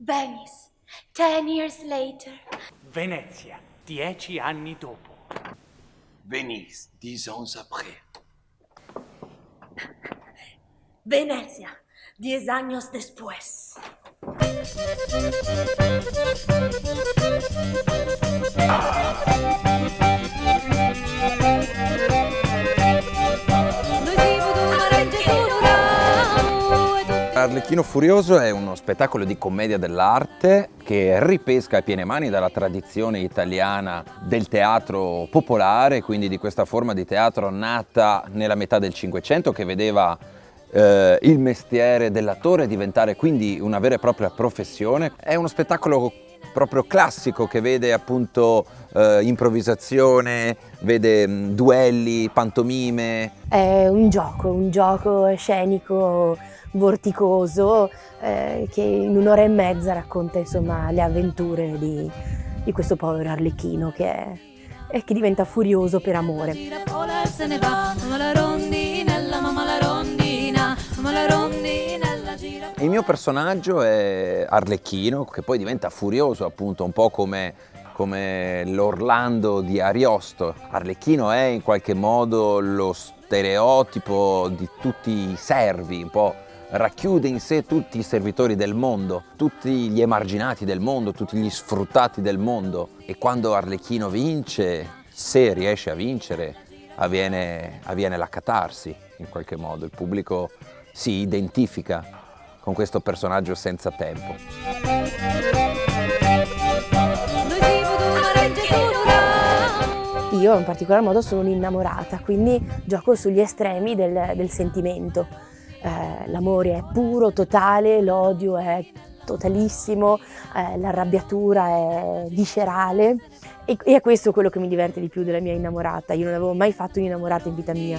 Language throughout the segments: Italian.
Venice, 10 years later. Venezia, 10 anni dopo. Venise, 10 ans après. Venezia, 10 años después. Arlecchino Furioso è uno spettacolo di commedia dell'arte che ripesca a piene mani dalla tradizione italiana del teatro popolare, quindi di questa forma di teatro nata nella metà del Cinquecento che vedeva il mestiere dell'attore diventare quindi una vera e propria professione. È uno spettacolo proprio classico che vede appunto improvvisazione, vede duelli, pantomime. È un gioco scenico vorticoso che in un'ora e mezza racconta insomma le avventure di questo povero Arlecchino che diventa furioso per amore. Il mio personaggio è Arlecchino, che poi diventa furioso, appunto, un po' come l'Orlando di Ariosto. Arlecchino è in qualche modo lo stereotipo di tutti i servi, un po' racchiude in sé tutti i servitori del mondo, tutti gli emarginati del mondo, tutti gli sfruttati del mondo. E quando Arlecchino vince, se riesce a vincere, avviene la catarsi in qualche modo. Il pubblico si identifica con questo personaggio senza tempo. Io in particolar modo sono un'innamorata, quindi gioco sugli estremi del sentimento. L'amore è puro, totale, l'odio è totalissimo, l'arrabbiatura è viscerale e è questo quello che mi diverte di più della mia innamorata. Io non avevo mai fatto un'innamorata in vita mia.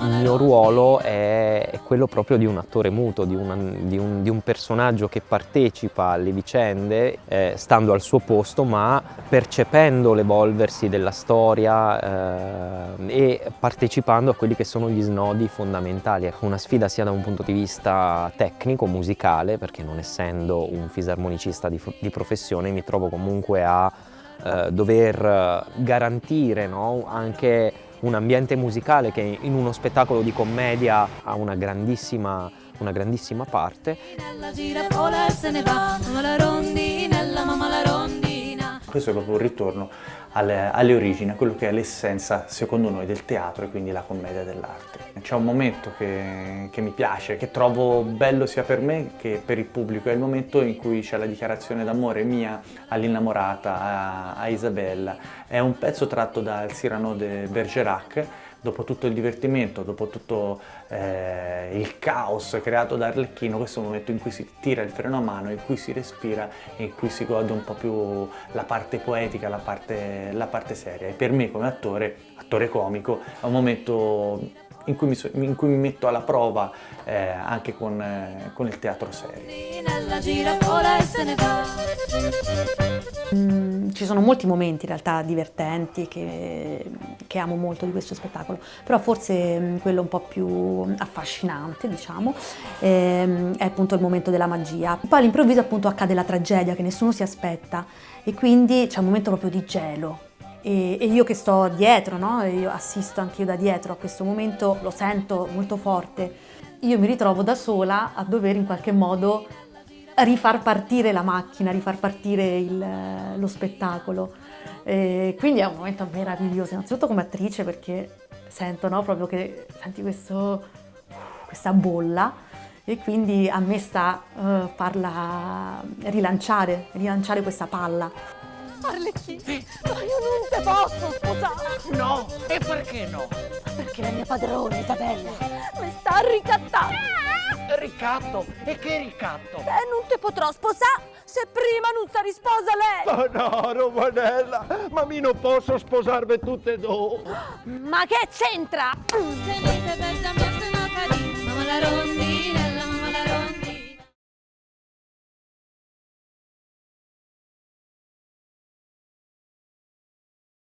Il mio ruolo è quello proprio di un attore muto, di un personaggio che partecipa alle vicende stando al suo posto ma percependo l'evolversi della storia e partecipando a quelli che sono gli snodi fondamentali. È una sfida sia da un punto di vista tecnico, musicale, perché non essendo un fisarmonicista di professione mi trovo comunque a dover garantire, no, anche un ambiente musicale che in uno spettacolo di commedia ha una grandissima parte. Questo è proprio un ritorno alle origini, a quello che è l'essenza, secondo noi, del teatro e quindi la commedia dell'arte. C'è un momento che mi piace, che trovo bello sia per me che per il pubblico, è il momento in cui c'è la dichiarazione d'amore mia all'innamorata, a Isabella. È un pezzo tratto dal Cyrano de Bergerac. Dopo tutto il divertimento, dopo tutto il caos creato da Arlecchino, questo è un momento in cui si tira il freno a mano, in cui si respira e in cui si gode un po' più la parte poetica, la parte seria. E per me come attore comico, è un momento in cui mi metto alla prova anche con il teatro serio. Ci sono molti momenti in realtà divertenti che amo molto di questo spettacolo, però forse quello un po' più affascinante, diciamo, è appunto il momento della magia. Poi all'improvviso appunto accade la tragedia che nessuno si aspetta e quindi c'è un momento proprio di gelo. E io che sto dietro, no? Io assisto anche io da dietro a questo momento, lo sento molto forte. Io mi ritrovo da sola a dover in qualche modo rifar partire la macchina, rifar partire lo spettacolo. Quindi è un momento meraviglioso, innanzitutto come attrice perché sento, no, proprio che senti questa bolla e quindi a me sta farla rilanciare questa palla. Arlecchino, ma io non te posso sposare! No, e perché no? Perché la mia padrona Isabella mi sta ricattando! Ricatto? E che ricatto? Non ti potrò sposare se prima non si risposa lei! Ma no, Romanella, ma mi non posso sposarvi tutte e due! Ma che c'entra? Mamma la rondi